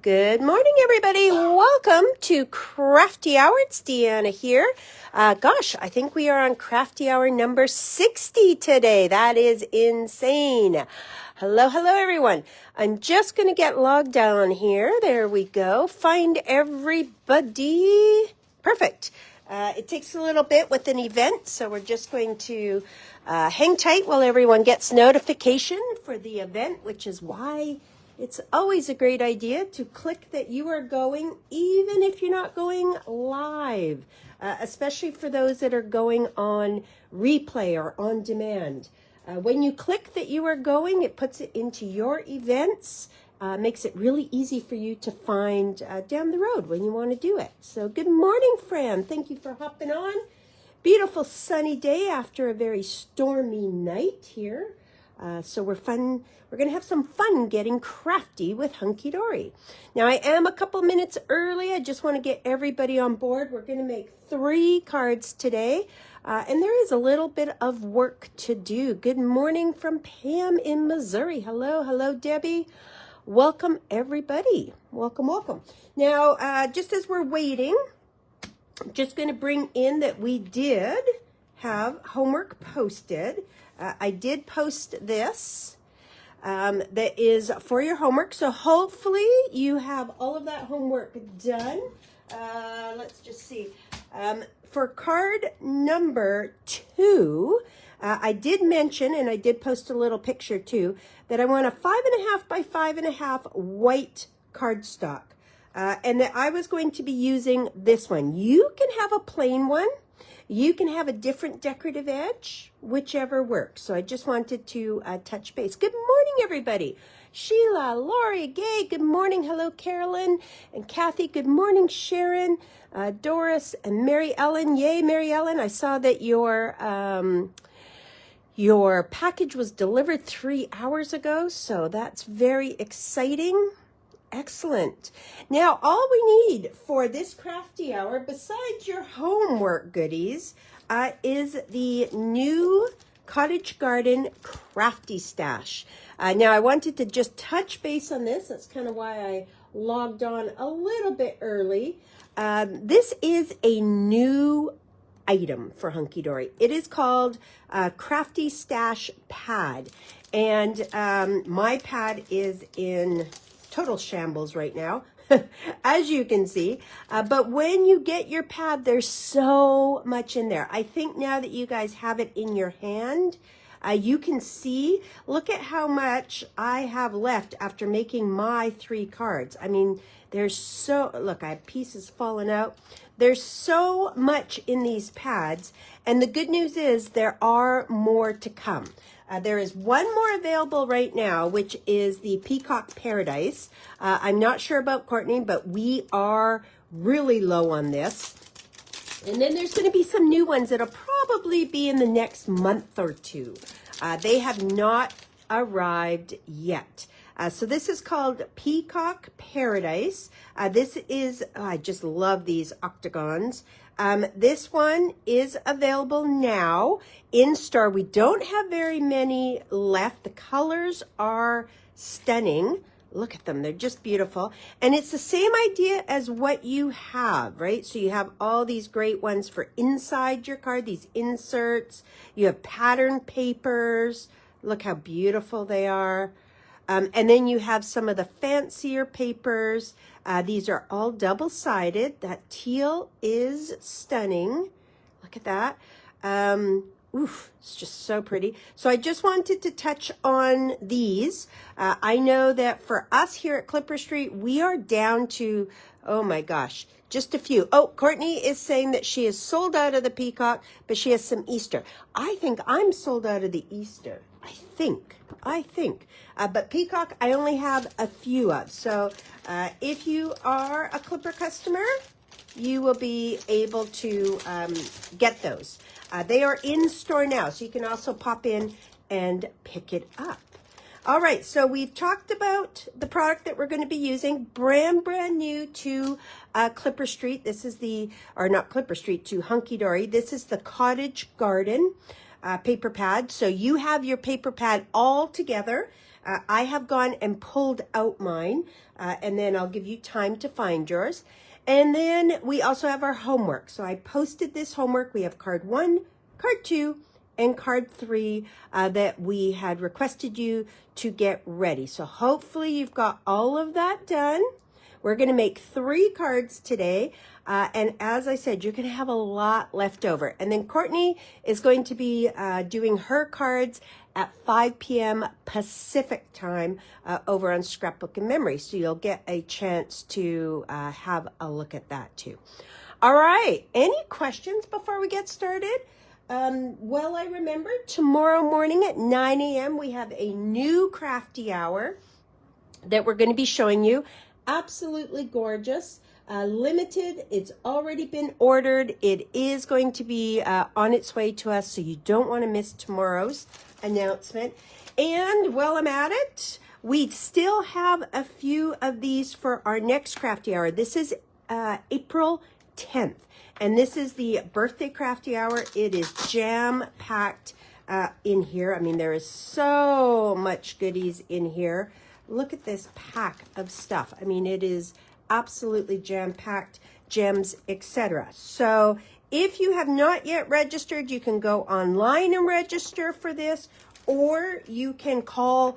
Good morning, everybody. Welcome to Crafty Hour. It's Deanna here. I think we are on Crafty Hour number 60 today. That is insane. Hello, everyone. I'm just going to get logged on here. There we go. Find everybody. Perfect. It takes a little bit with an event, so we're just going to hang tight while everyone gets notification for the event, which is why it's always a great idea to click that you are going, even if you're not going live, especially for those that are going on replay or on demand. When you click that you are going, it puts it into your events, makes it really easy for you to find down the road when you want to do it. So good morning, Fran. Thank you for hopping on. Beautiful sunny day after a very stormy night here. So we're going to have some fun getting crafty with Hunkydory. Now I am a couple minutes early. I just want to get everybody on board. We're going to make 3 cards today. And there is a little bit of work to do. Good morning from Pam in Missouri. Hello, Debbie. Welcome, everybody. Welcome. Now, just as we're waiting, I'm just going to bring in that we did have homework posted. I did post this that is for your homework. So hopefully you have all of that homework done. Let's just see. For card number 2, I did mention, and I did post a little picture too, that I want a 5.5 by 5.5 white cardstock. And that I was going to be using this one. You can have a plain one. You can have a different decorative edge, whichever works. So I just wanted to touch base. Good morning, everybody. Sheila, Lori, Gay, good morning. Hello, Carolyn and Kathy. Good morning, Sharon, Doris, and Mary Ellen. Yay, Mary Ellen. I saw that your package was delivered 3 hours ago, so that's very exciting. Excellent. Now, all we need for this crafty hour, besides your homework goodies, is the new Cottage Garden Crafty Stash. Now, I wanted to just touch base on this. That's kind of why I logged on a little bit early. This is a new item for Hunkydory. It is called Crafty Stash Pad. And my pad is in total shambles right now, as you can see. But when you get your pad, there's so much in there. I think now that you guys have it in your hand, you can see, look at how much I have left after making my 3 cards. I mean, look, I have pieces falling out. There's so much in these pads. And the good news is there are more to come. There is one more available right now, which is the Peacock Paradise. I'm not sure about Courtney, but we are really low on this. And then there's going to be some new ones that'll probably be in the next month or 2. They have not arrived yet. So this is called Peacock Paradise. This is, I just love these octagons. This one is available now in store. We don't have very many left. The colors are stunning. Look at them. They're just beautiful. And it's the same idea as what you have, right? So you have all these great ones for inside your card, these inserts. You have pattern papers. Look how beautiful they are. And then you have some of the fancier papers. These are all double-sided. That teal is stunning. Look at that. It's just so pretty. So I just wanted to touch on these. I know that for us here at Clipper Street, we are down to, oh my gosh, just a few. Oh, Courtney is saying that she is sold out of the Peacock, but she has some Easter. I think I'm sold out of the Easter. I think. But Peacock, I only have a few of. So if you are a Clipper customer, you will be able to get those. They are in store now, so you can also pop in and pick it up. All right, so we've talked about the product that we're going to be using, brand new to Clipper Street. This is not Clipper Street, to Hunkydory. This is the Cottage Garden paper pad. So you have your paper pad all together. I have gone and pulled out mine, and then I'll give you time to find yours. And then we also have our homework. So I posted this homework. We have card 1, card 2, and card 3 that we had requested you to get ready. So hopefully you've got all of that done. We're going to make 3 cards today. And as I said, you're going to have a lot left over. And then Courtney is going to be doing her cards at 5 p.m. Pacific time over on Scrapbook and Memory. So you'll get a chance to have a look at that too. All right. Any questions before we get started? Well, I remember tomorrow morning at 9 a.m. we have a new Crafty Hour that we're going to be showing you. Absolutely gorgeous. Limited. It's already been ordered. It is going to be on its way to us, so you don't want to miss tomorrow's announcement. And while I'm at it, we still have a few of these for our next Crafty Hour. This is April 10th, and this is the birthday Crafty Hour. It is jam-packed in here. I mean, there is so much goodies in here. Look at this pack of stuff. I mean, it is absolutely jam-packed, gems, etc. So if you have not yet registered, you can go online and register for this, or you can call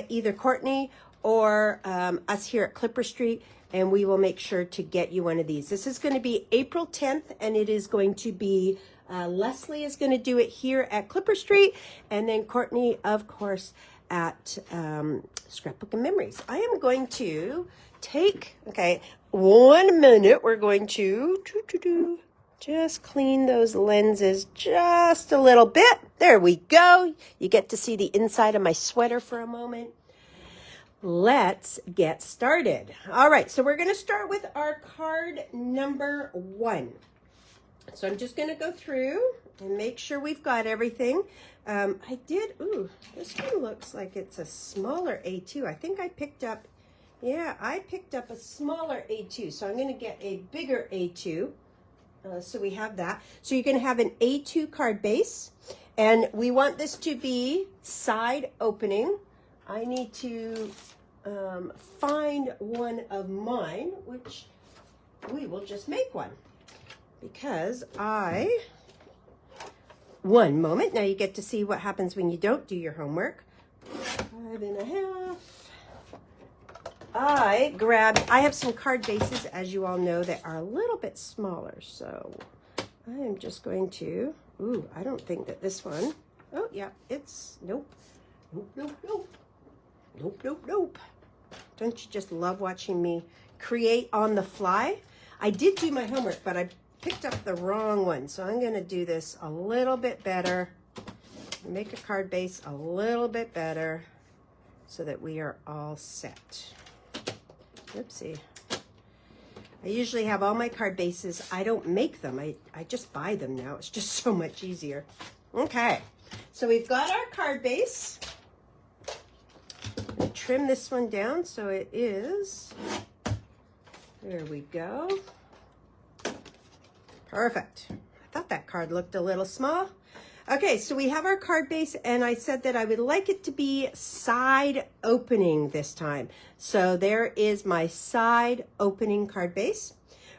either Courtney or us here at Clipper Street, and we will make sure to get you one of these. This is going to be April 10th, and it is going to be, Leslie is going to do it here at Clipper Street, and then Courtney, of course, at Scrapbook and Memories. I am going to take, okay, 1 minute. We're going to just clean those lenses just a little bit. There we go. You get to see the inside of my sweater for a moment. Let's get started. All right, so we're going to start with our card number 1. So I'm just going to go through and make sure we've got everything. This one looks like it's a smaller A2. I think I picked up, I picked up a smaller A2. So I'm going to get a bigger A2. So we have that. So you're going to have an A2 card base. And we want this to be side opening. I need to find one of mine, which we will just make one. Because one moment. Now you get to see what happens when you don't do your homework. 5.5. I have some card bases, as you all know, that are a little bit smaller. So I am just going to, I don't think that this one, nope. Don't you just love watching me create on the fly? I did do my homework, but I picked up the wrong one. So I'm going to do this a little bit better. Make a card base a little bit better so that we are all set. Oopsie. I usually have all my card bases. I don't make them. I just buy them now. It's just so much easier. Okay. So we've got our card base. I'm going to trim this one down so it is. There we go. Perfect. I thought that card looked a little small. Okay, so we have our card base, and I said that I would like it to be side opening this time. So there is my side opening card base.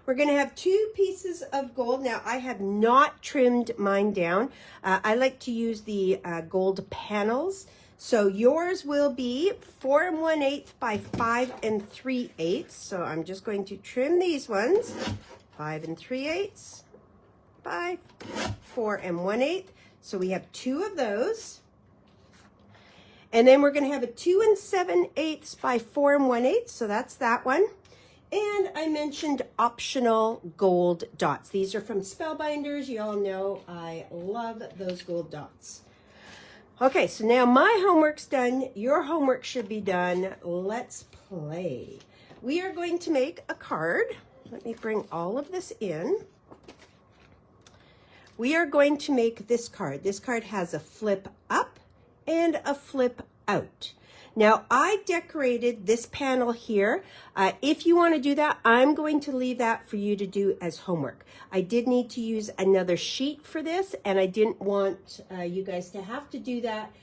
We're going to have 2 pieces of gold. Now, I have not trimmed mine down. I like to use the gold panels. So yours will be 4 1/8 by 5 3/8. So I'm just going to trim these ones. 5 3/8 by 4 1/8. So we have 2 of those. And then we're going to have a 2 7/8 by 4 1/8. So that's that one. And I mentioned optional gold dots. These are from Spellbinders. You all know I love those gold dots. Okay, so now my homework's done. Your homework should be done. Let's play. We are going to make a card. Let me bring all of this in. We are going to make this card. This card has a flip up and a flip out. Now, I decorated this panel here. If you want to do that, I'm going to leave that for you to do as homework. I did need to use another sheet for this, and I didn't want you guys to have to do that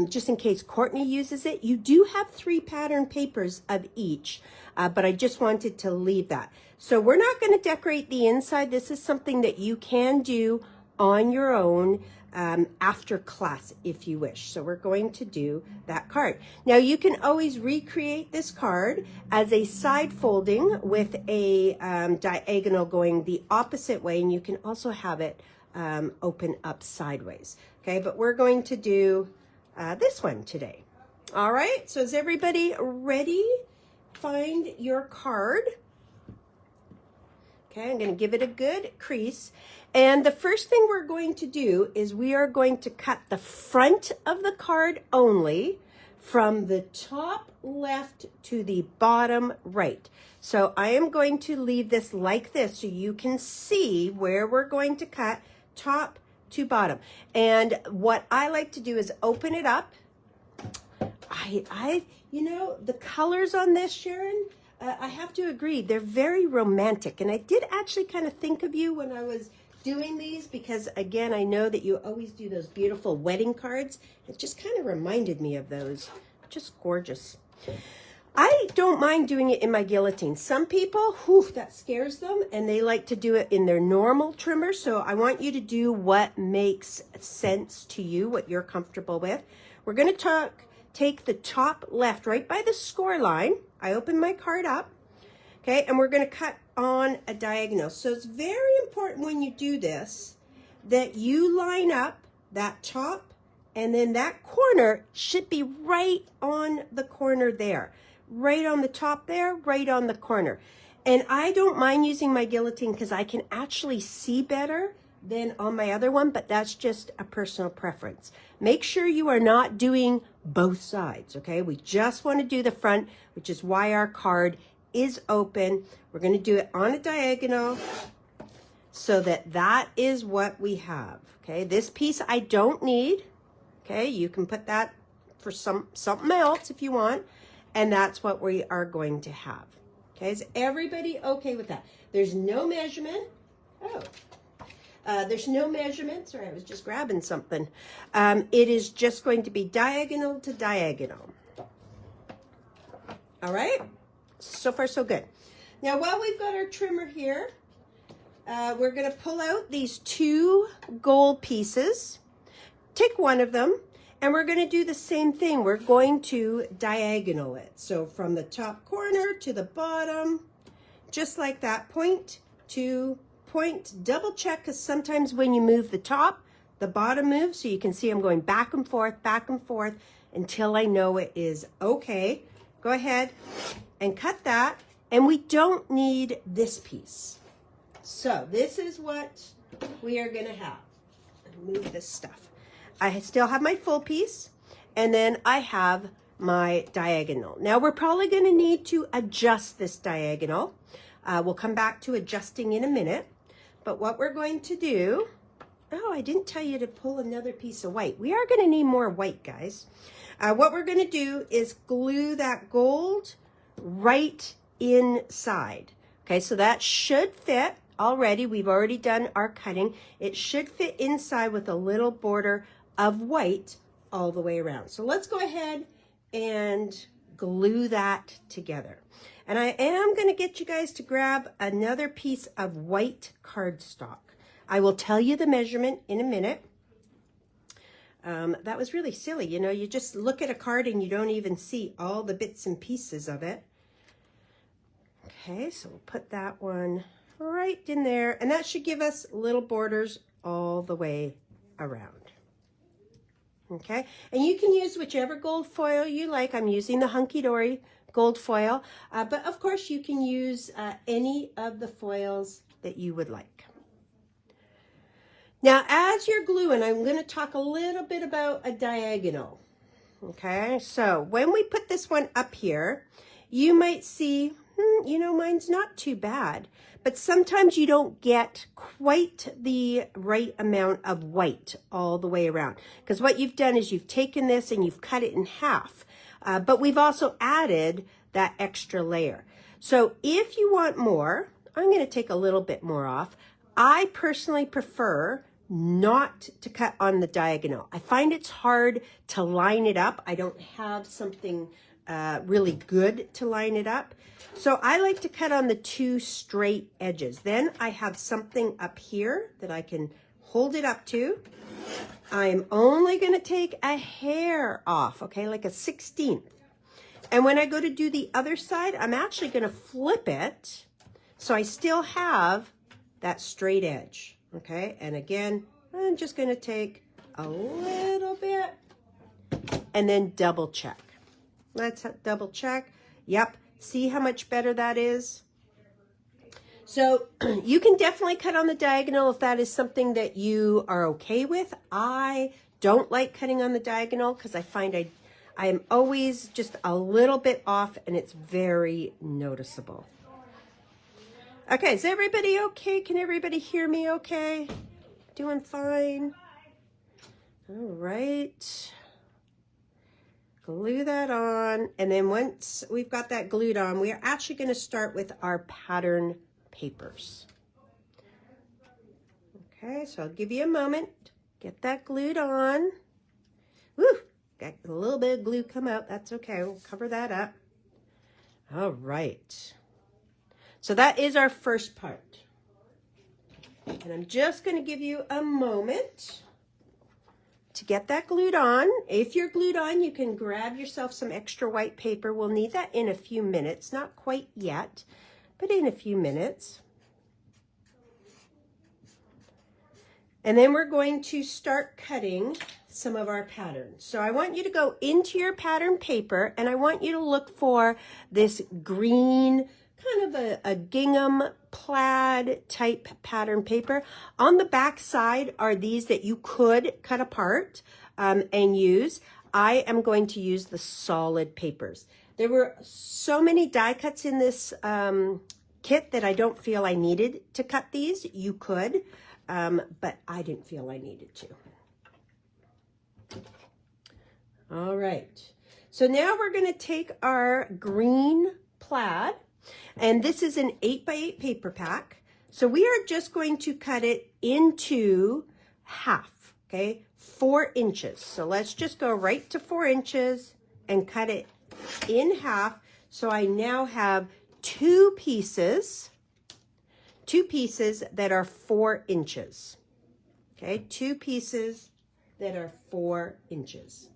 just in case Courtney uses it. You do have 3 pattern papers of each, but I just wanted to leave that. So we're not going to decorate the inside. This is something that you can do on your own after class if you wish. So we're going to do that card. Now you can always recreate this card as a side folding with a diagonal going the opposite way, and you can also have it open up sideways. Okay, but we're going to do this one today. All right, so is everybody ready? Find your card. Okay, I'm going to give it a good crease. And the first thing we're going to do is we are going to cut the front of the card only from the top left to the bottom right. So I am going to leave this like this so you can see where we're going to cut top to bottom. And what I like to do is open it up. You know, the colors on this, Sharon, I have to agree, they're very romantic. And I did actually kind of think of you when I was doing these because, again, I know that you always do those beautiful wedding cards. It just kind of reminded me of those. Just gorgeous. I don't mind doing it in my guillotine. Some people, whew, that scares them, and they like to do it in their normal trimmer. So I want you to do what makes sense to you, what you're comfortable with. We're going to take the top left right by the score line. I open my card up, okay, and we're going to cut on a diagonal. So it's very important when you do this that you line up that top, and then that corner should be right on the corner there. Right on the top there, right on the corner. And I don't mind using my guillotine because I can actually see better than on my other one, but that's just a personal preference. Make sure you are not doing both sides, okay? We just want to do the front, which is why our card is open. We're going to do it on a diagonal so that is what we have, okay? This piece I don't need, okay? You can put that for something else if you want, and that's what we are going to have, okay? Is everybody okay with that? There's no measurement. There's no measurement. Sorry, I was just grabbing something. It is just going to be diagonal to diagonal. All right? So far, so good. Now, while we've got our trimmer here, we're going to pull out these 2 gold pieces. Take one of them, and we're going to do the same thing. We're going to diagonal it. So from the top corner to the bottom, just like that, point to point. Double check, because sometimes when you move the top, the bottom moves. So you can see I'm going back and forth until I know it is okay. Go ahead and cut that. And we don't need this piece. So this is what we are going to have. Move this stuff. I still have my full piece, and then I have my diagonal. Now we're probably going to need to adjust this diagonal. We'll come back to adjusting in a minute. But what we're going to do, I didn't tell you to pull another piece of white. We are going to need more white, guys. What we're going to do is glue that gold right inside. Okay, so that should fit already. We've already done our cutting. It should fit inside with a little border of white all the way around. So let's go ahead and glue that together. And I am going to get you guys to grab another piece of white cardstock. I will tell you the measurement in a minute. That was really silly. You know, you just look at a card and you don't even see all the bits and pieces of it. Okay, so we'll put that one right in there. And that should give us little borders all the way around. Okay, and you can use whichever gold foil you like. I'm using the Hunkydory gold foil, but of course you can use any of the foils that you would like. Now, as you're gluing, I'm going to talk a little bit about a diagonal. Okay, so when we put this one up here, you might see, you know, mine's not too bad, but sometimes you don't get quite the right amount of white all the way around. Because what you've done is you've taken this and you've cut it in half. But we've also added that extra layer. So if you want more, I'm going to take a little bit more off. I personally prefer not to cut on the diagonal. I find it's hard to line it up. I don't have something really good to line it up. So I like to cut on the two straight edges. Then I have something up here that I can hold it up to. I'm only going to take a hair off, okay, like a 1/16. And when I go to do the other side, I'm actually going to flip it so I still have that straight edge, okay? And again, I'm just going to take a little bit and then double check. Let's double check. Yep. See how much better that is? So you can definitely cut on the diagonal if that is something that you are okay with. I don't like cutting on the diagonal because I find I am always just a little bit off and it's very noticeable. Okay, is everybody okay? Can everybody hear me okay? Doing fine? All right. Glue that on, and then once we've got that glued on, we are actually going to start with our pattern papers. Okay, so I'll give you a moment. Get that glued on. Woo! Got a little bit of glue come out. That's okay. We'll cover that up. All right. So that is our first part. And I'm just going to give you a moment to get that glued on. If you're glued on, you can grab yourself some extra white paper. We'll need that in a few minutes. Not quite yet, but in a few minutes. And then we're going to start cutting some of our patterns. So I want you to go into your pattern paper and I want you to look for this green, kind of a gingham plaid type pattern paper. On the back side are these that you could cut apart and use. I am going to use the solid papers. There were so many die cuts in this kit that I don't feel I needed to cut these. You could, but I didn't feel I needed to. All right, so now we're going to take our green plaid. And this is an 8x8 paper pack. So we are just going to cut it into half, okay? 4 inches. So let's just go right to 4 inches and cut it in half. So I now have two pieces that are 4 inches. Okay, 2 pieces that are 4 inches.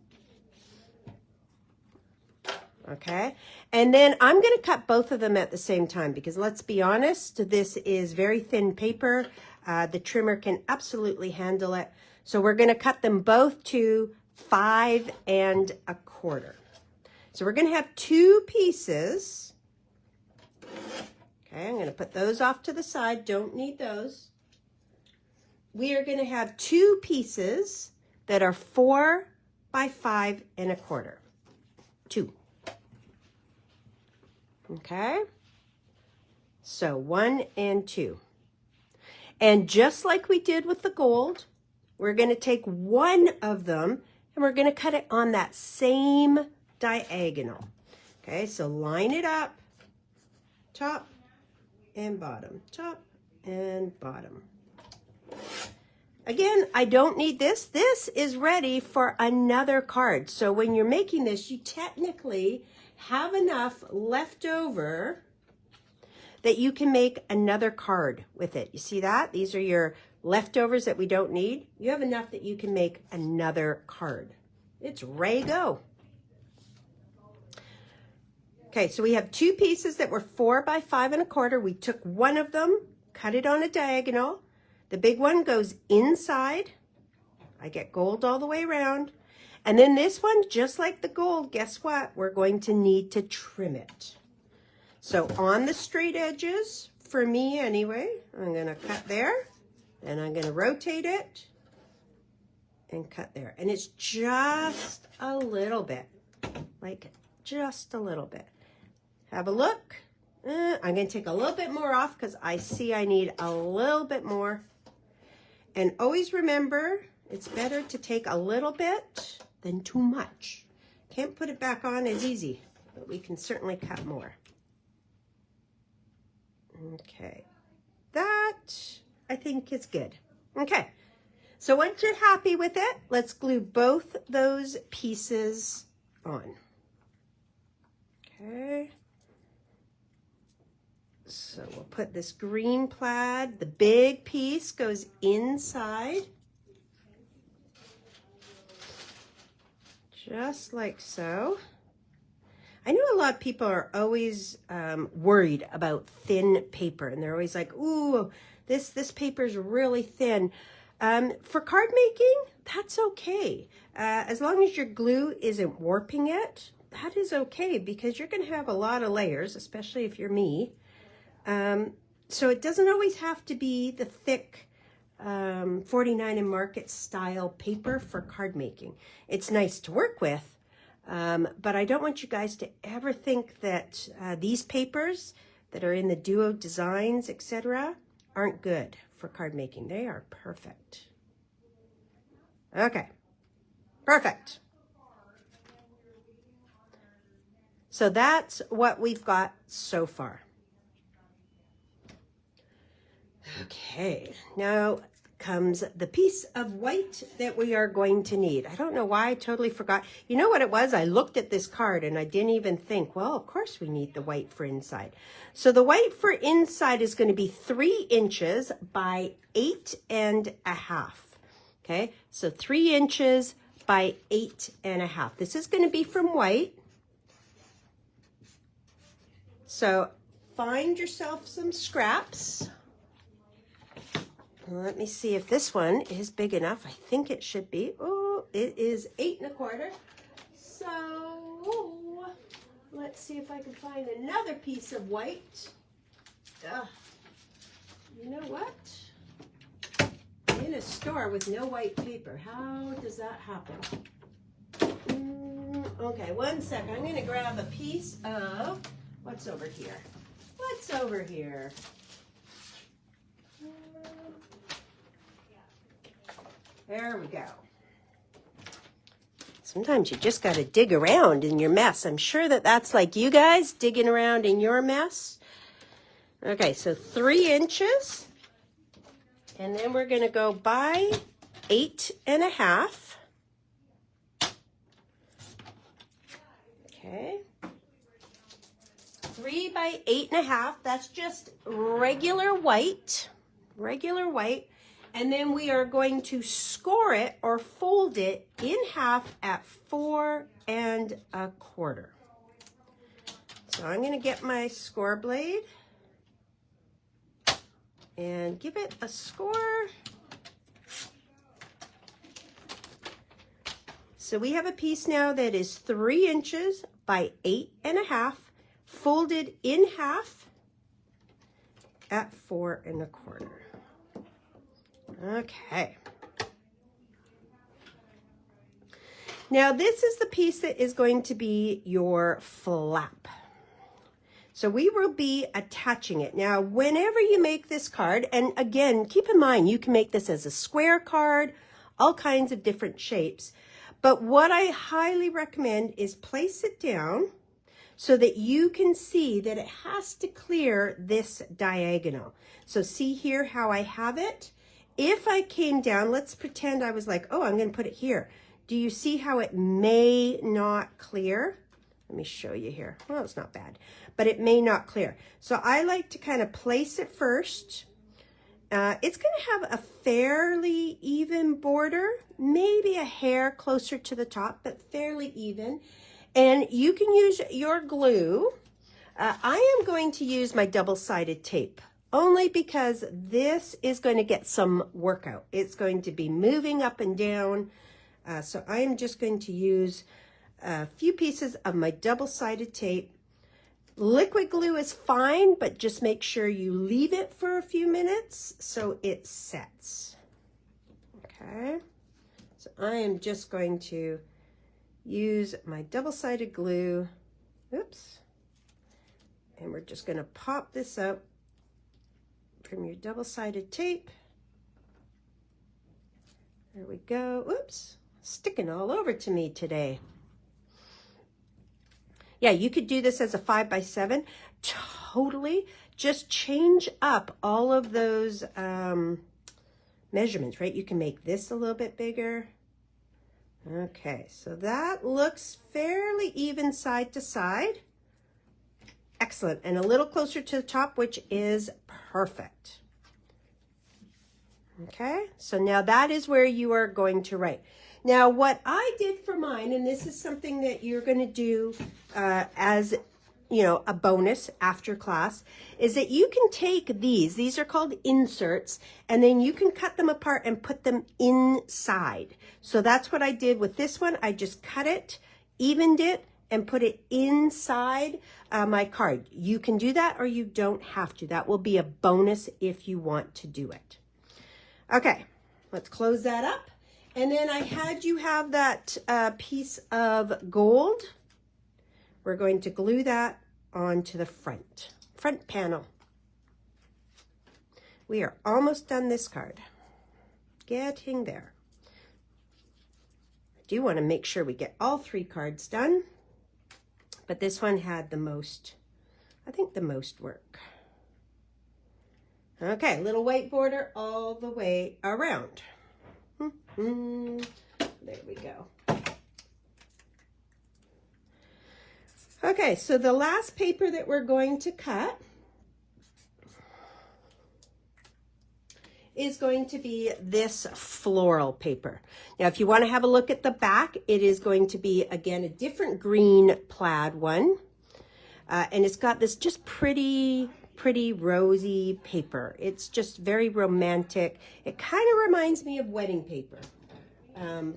Okay, and then I'm going to cut both of them at the same time because let's be honest, this is very thin paper. The trimmer can absolutely handle it. So we're going to cut them both to 5 1/4. So we're going to have 2 pieces. Okay, I'm going to put those off to the side. Don't need those. We are going to have 2 pieces that are 4 by 5 1/4. 2. Okay, so 1 and 2. And just like we did with the gold, we're going to take one of them and we're going to cut it on that same diagonal. Okay, so line it up, top and bottom, top and bottom. Again, I don't need this. This is ready for another card. So when you're making this, you technically have enough left over that you can make another card with it. You see that? These are your leftovers that we don't need. You have enough that you can make another card. It's ready to go. Okay, so we have 2 pieces that were 4 by 5 1/4. We took one of them, cut it on a diagonal. The big one goes inside. I get gold all the way around. And then this one, just like the gold, guess what? We're going to need to trim it. So on the straight edges, for me anyway, I'm going to cut there. And I'm going to rotate it and cut there. And it's just a little bit, like just a little bit. Have a look. I'm going to take a little bit more off because I see I need a little bit more. And always remember, it's better to take a little bit than too much. Can't put it back on as easy, but we can certainly cut more. Okay, that I think is good. Okay, So once you're happy with it, let's glue both those pieces on. Okay. So we'll put this green plaid, the big piece goes inside. Just like so. I know a lot of people are always worried about thin paper, and they're always like, ooh, this paper is really thin. For card making, that's okay. As long as your glue isn't warping it, that is okay, because you're going to have a lot of layers, especially if you're me. So it doesn't always have to be the thick 49 and Market style paper for card making. It's nice to work with, but I don't want you guys to ever think that these papers that are in the Duo Designs, etc., aren't good for card making. They are perfect. Okay, perfect. So that's what we've got so far. Okay, now comes the piece of white that we are going to need. I don't know why I totally forgot. You know what it was? I looked at this card and I didn't even think, well, of course we need the white for inside. So the white for inside is going to be 3 inches by 8.5. Okay, so 3 inches by 8.5. This is going to be from white. So find yourself some scraps. Let me see if this one is big enough. I think it should be. Oh, it is 8.25. So let's see if I can find another piece of white. You know what? In a store with no white paper. How does that happen? Okay, one second. I'm going to grab a piece of, what's over here? What's over here? There we go. Sometimes you just got to dig around in your mess. I'm sure that that's like you guys digging around in your mess. Okay, so 3 inches. And then we're going to go by 8.5. Okay. 3 by 8.5. That's just regular white. Regular white. And then we are going to score it or fold it in half at 4.25. So I'm going to get my score blade and give it a score. So we have a piece now that is 3 inches by 8.5, folded in half at 4.25. Okay. Now this is the piece that is going to be your flap. So we will be attaching it. Now, whenever you make this card, and again, keep in mind, you can make this as a square card, all kinds of different shapes. But what I highly recommend is place it down so that you can see that it has to clear this diagonal. So see here how I have it? If I came down, let's pretend I was like, oh, I'm going to put it here. Do you see how it may not clear? Let me show you here. Well, it's not bad, but it may not clear. So I like to kind of place it first. It's going to have a fairly even border, maybe a hair closer to the top, but fairly even. And you can use your glue. I am going to use my double-sided tape, only because this is going to get some workout. It's going to be moving up and down. So I am just going to use a few pieces of my double-sided tape. Liquid glue is fine, but just make sure you leave it for a few minutes so it sets. Okay, so I am just going to use my double-sided glue. Oops. And we're just going to pop this up from your double-sided tape. There we go. Oops, sticking all over to me today. Yeah, you could do this as a 5x7. Totally. Just change up all of those measurements, right? You can make this a little bit bigger. Okay, so that looks fairly even side to side. Excellent, and a little closer to the top, which is perfect. Okay, so now that is where you are going to write. Now, what I did for mine, and this is something that you're going to do as, you know, a bonus after class, is that you can take these are called inserts, and then you can cut them apart and put them inside. So that's what I did with this one. I just cut it, evened it, and put it inside my card. You can do that or you don't have to. That will be a bonus if you want to do it. Okay, let's close that up. And then I had you have that piece of gold. We're going to glue that onto the front panel. We are almost done this card. Getting there. I do want to make sure we get all 3 cards done. But this one had the most, I think the most work. Okay, little white border all the way around. There we go. Okay, so the last paper that we're going to cut is going to be this floral paper. Now, if you want to have a look at the back, it is going to be, again, a different green plaid one. And it's got this just pretty rosy paper. It's just very romantic. It kind of reminds me of wedding paper.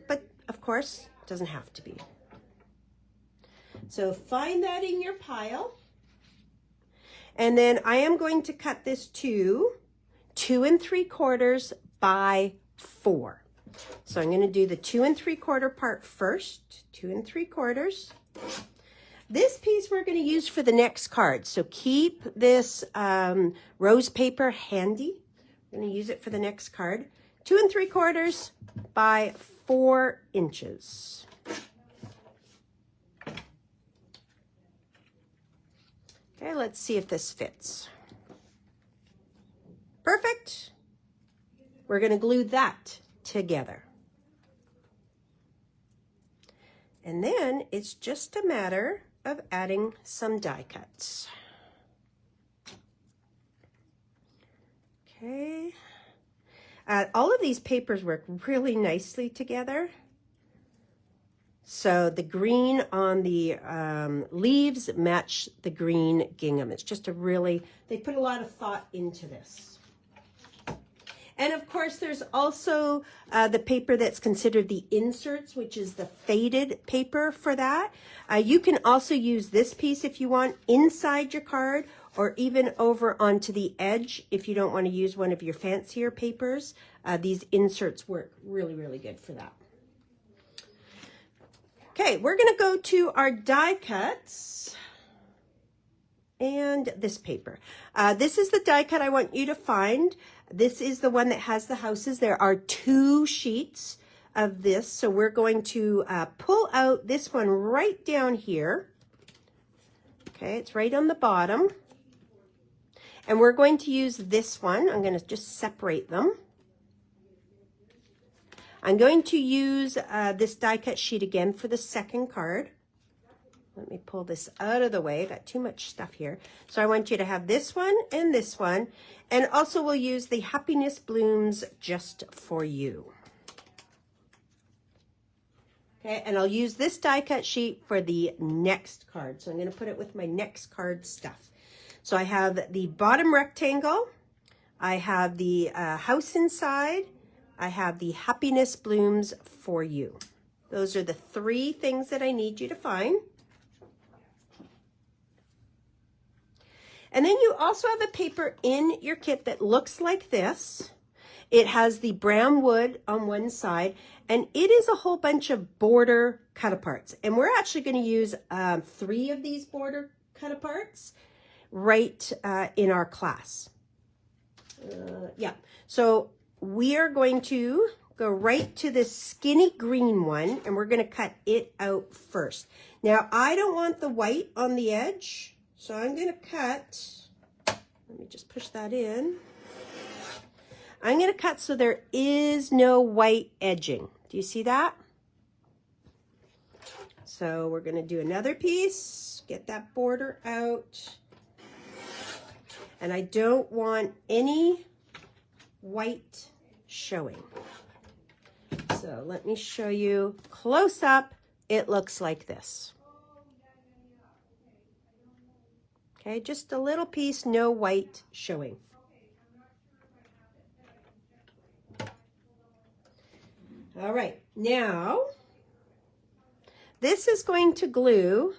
But, of course, it doesn't have to be. So find that in your pile. And then I am going to cut this to 2 3/4 by 4. So I'm going to do the 2 3/4 part first. 2 3/4. This piece we're going to use for the next card. So keep this rose paper handy. I'm going to use it for the next card. 2 3/4 by 4 inches. Okay, let's see if this fits. Perfect. We're going to glue that together. And then it's just a matter of adding some die cuts. Okay. All of these papers work really nicely together. So the green on the leaves match the green gingham. It's just they put a lot of thought into this. And of course, there's also the paper that's considered the inserts, which is the faded paper for that. You can also use this piece if you want inside your card or even over onto the edge if you don't want to use one of your fancier papers. These inserts work really good for that. Okay, we're going to go to our die cuts and this paper. This is the die cut I want you to find. This is the one that has the houses. There are 2 sheets of this. So we're going to pull out this one right down here. Okay, it's right on the bottom. And we're going to use this one. I'm going to just separate them. I'm going to use this die cut sheet again for the second card. Let me pull this out of the way. Got too much stuff here. So I want you to have this one and this one. And also we'll use the Happiness Blooms Just For You. Okay, and I'll use this die cut sheet for the next card. So I'm going to put it with my next card stuff. So I have the bottom rectangle. I have the house inside. I have the Happiness Blooms For You. Those are the 3 things that I need you to find. And then you also have a paper in your kit that looks like this. It has the brown wood on one side, and it is a whole bunch of border cut-aparts. And we're actually going to use 3 of these border cut-aparts right in our class. Yeah, so we are going to go right to this skinny green one, and we're going to cut it out first. Now, I don't want the white on the edge, so I'm going to cut, let me just push that in. I'm going to cut so there is no white edging. Do you see that? So we're going to do another piece, get that border out. And I don't want any white showing. So let me show you close up. It looks like this. Okay, just a little piece, no white showing. All right, now this is going to glue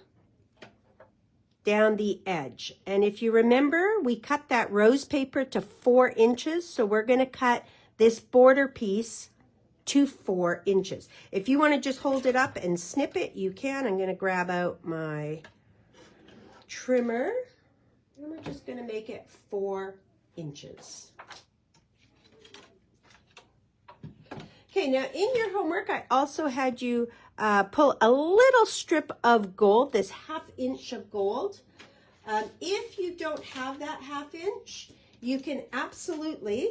down the edge. And if you remember, we cut that rose paper to 4 inches. So we're going to cut this border piece to 4 inches. If you want to just hold it up and snip it, you can. I'm going to grab out my trimmer. And we're just going to make it 4 inches. Okay, now in your homework, I also had you pull a little strip of gold, this 1/2 inch of gold. If you don't have that 1/2 inch, you can absolutely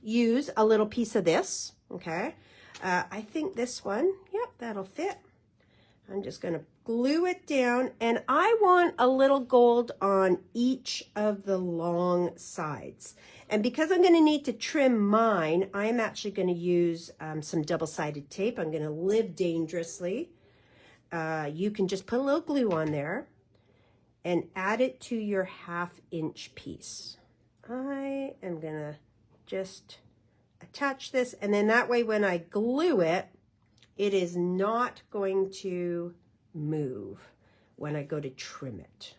use a little piece of this, okay? I think this one, yep, that'll fit. I'm just gonna glue it down, and I want a little gold on each of the long sides. And because I'm gonna need to trim mine, I'm actually gonna use some double-sided tape. I'm gonna live dangerously. You can just put a little glue on there and add it to your 1/2 inch piece. I am gonna just attach this, and then that way when I glue it, it is not going to move when I go to trim it.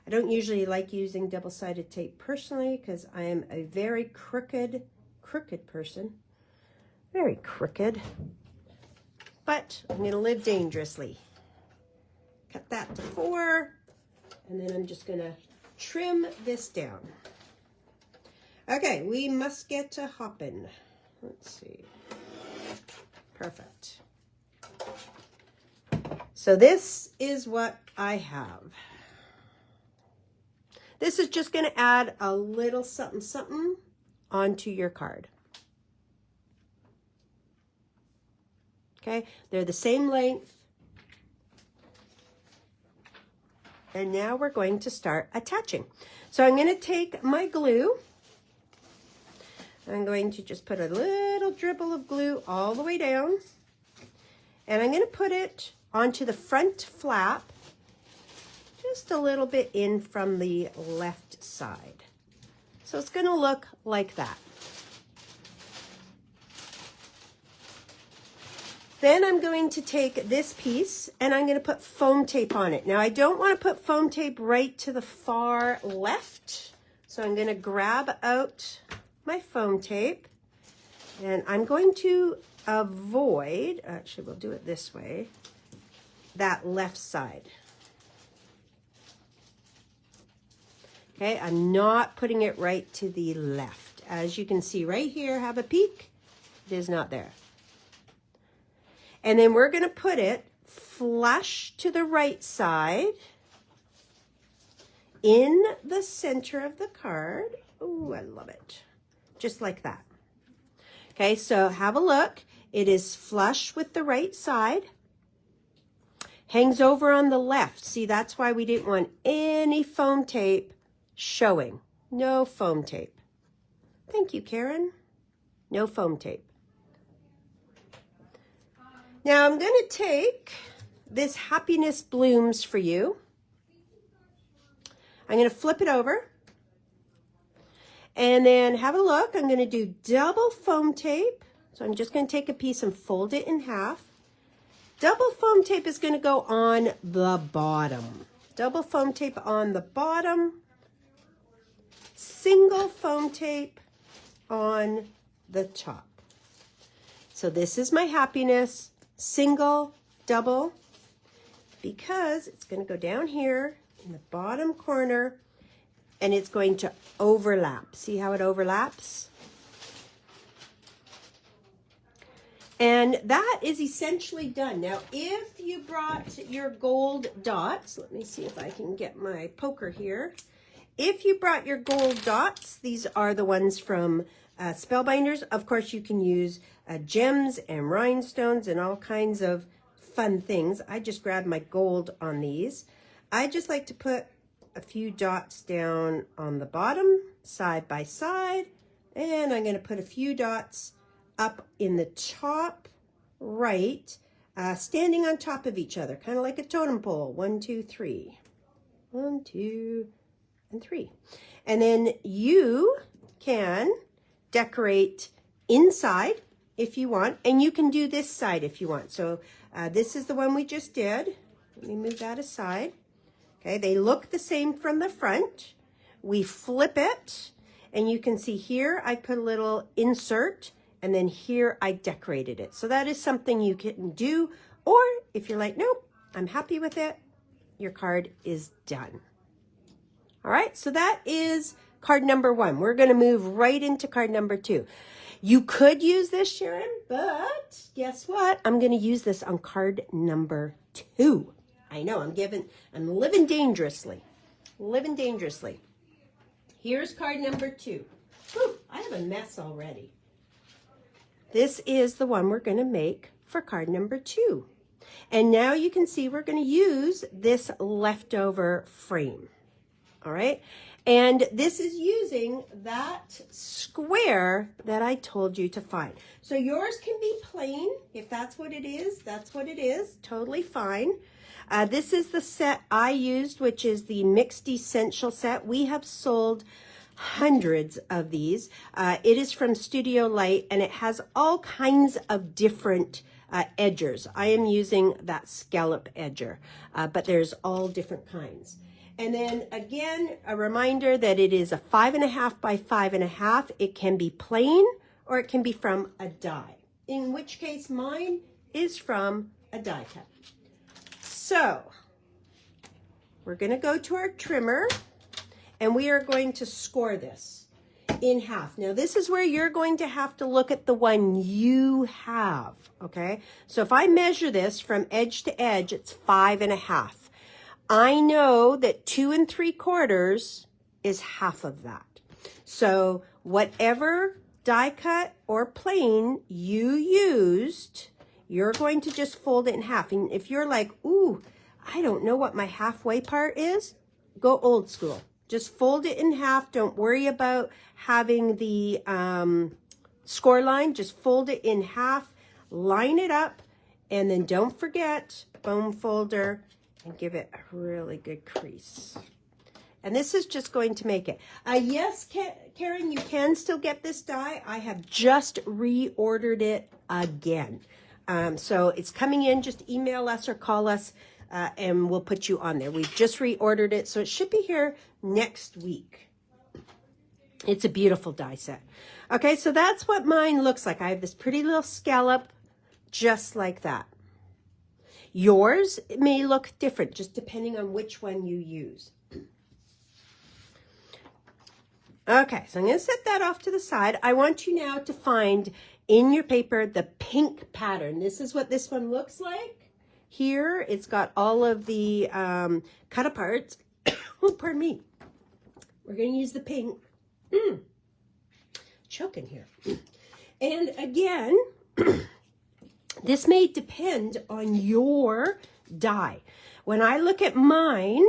I don't usually like using double-sided tape personally because I am a very crooked person. Very crooked. But I'm going to live dangerously. Cut that to 4, and then I'm just going to trim this down. Okay, we must get to hopping. Let's see. Perfect. So this is what I have. This is just going to add a little something something onto your card. Okay, they're the same length. And now we're going to start attaching. So I'm going to take my glue. I'm going to just put a little dribble of glue all the way down. And I'm going to put it onto the front flap, just a little bit in from the left side. So it's going to look like that. Then I'm going to take this piece and I'm going to put foam tape on it. Now I don't want to put foam tape right to the far left. So I'm going to grab out my foam tape and I'm going to avoid, actually we'll do it this way, that left side. Okay, I'm not putting it right to the left. As you can see right here, have a peek, it is not there. And then we're going to put it flush to the right side in the center of the card. Oh, I love it. Just like that. Okay, so have a look. It is flush with the right side. Hangs over on the left. See, that's why we didn't want any foam tape showing. No foam tape. Thank you, Karen. No foam tape. Now I'm going to take this Happiness Blooms for You. I'm going to flip it over. And then have a look. I'm going to do double foam tape. So I'm just going to take a piece and fold it in half. Double foam tape is going to go on the bottom. Double foam tape on the bottom. Single foam tape on the top. So this is my happiness. Single, double, because it's going to go down here in the bottom corner and it's going to overlap. See how it overlaps? And that is essentially done. Now, if you brought your gold dots, let me see if I can get my poker here. If you brought your gold dots, these are the ones from spellbinders. Of course, you can use gems and rhinestones and all kinds of fun things. I just grabbed my gold on these. I just like to put a few dots down on the bottom, side by side, and I'm going to put a few dots up in the top right, standing on top of each other, kind of like a totem pole. 1, 2, 3. 1, 2, and 3. And then you can decorate inside if you want, and you can do this side if you want. So this is the one we just did. Let me move that aside. Okay, they look the same from the front. We flip it, and you can see here I put a little insert, and then here I decorated it. So that is something you can do, or if you're like, nope, I'm happy with it, your card is done. All right, so that is card number 1. We're going to move right into card number 2. You could use this, Sharon, but guess what? I'm going to use this on card number 2. I know, I'm living dangerously. Living dangerously. Here's card number 2. Whew, I have a mess already. This is the one we're going to make for card number 2. And now you can see we're going to use this leftover frame. All right. And this is using that square that I told you to find. So yours can be plain. If that's what it is, that's what it is. Totally fine. This is the set I used, which is the Mixed Essential set. We have sold hundreds of these. It is from Studio Light, and it has all kinds of different edgers. I am using that scallop edger, but there's all different kinds. And then again, a reminder that it is a 5.5 by 5.5. It can be plain or it can be from a die, in which case mine is from a die cut. So we're going to go to our trimmer, and we are going to score this in half. Now this is where you're going to have to look at the one you have, okay? So if I measure this from edge to edge, it's 5.5. I know that 2 3/4 is half of that. So whatever die cut or plain you used, you're going to just fold it in half. And if you're like, ooh, I don't know what my halfway part is, go old school. Just fold it in half. Don't worry about having the score line. Just fold it in half, line it up, and then don't forget foam folder and give it a really good crease. And this is just going to make it. Yes, Karen, you can still get this die. I have just reordered it again. So it's coming in. Just email us or call us, and we'll put you on there. We've just reordered it, so it should be here next week. It's a beautiful die set. Okay, so that's what mine looks like. I have this pretty little scallop just like that. Yours may look different, just depending on which one you use. Okay, so I'm going to set that off to the side. I want you now to find in your paper the pink pattern. This is what this one looks like. Here, it's got all of the cut aparts. Oh, pardon me. We're going to use the pink. Choking here. And again, this may depend on your die. When I look at mine,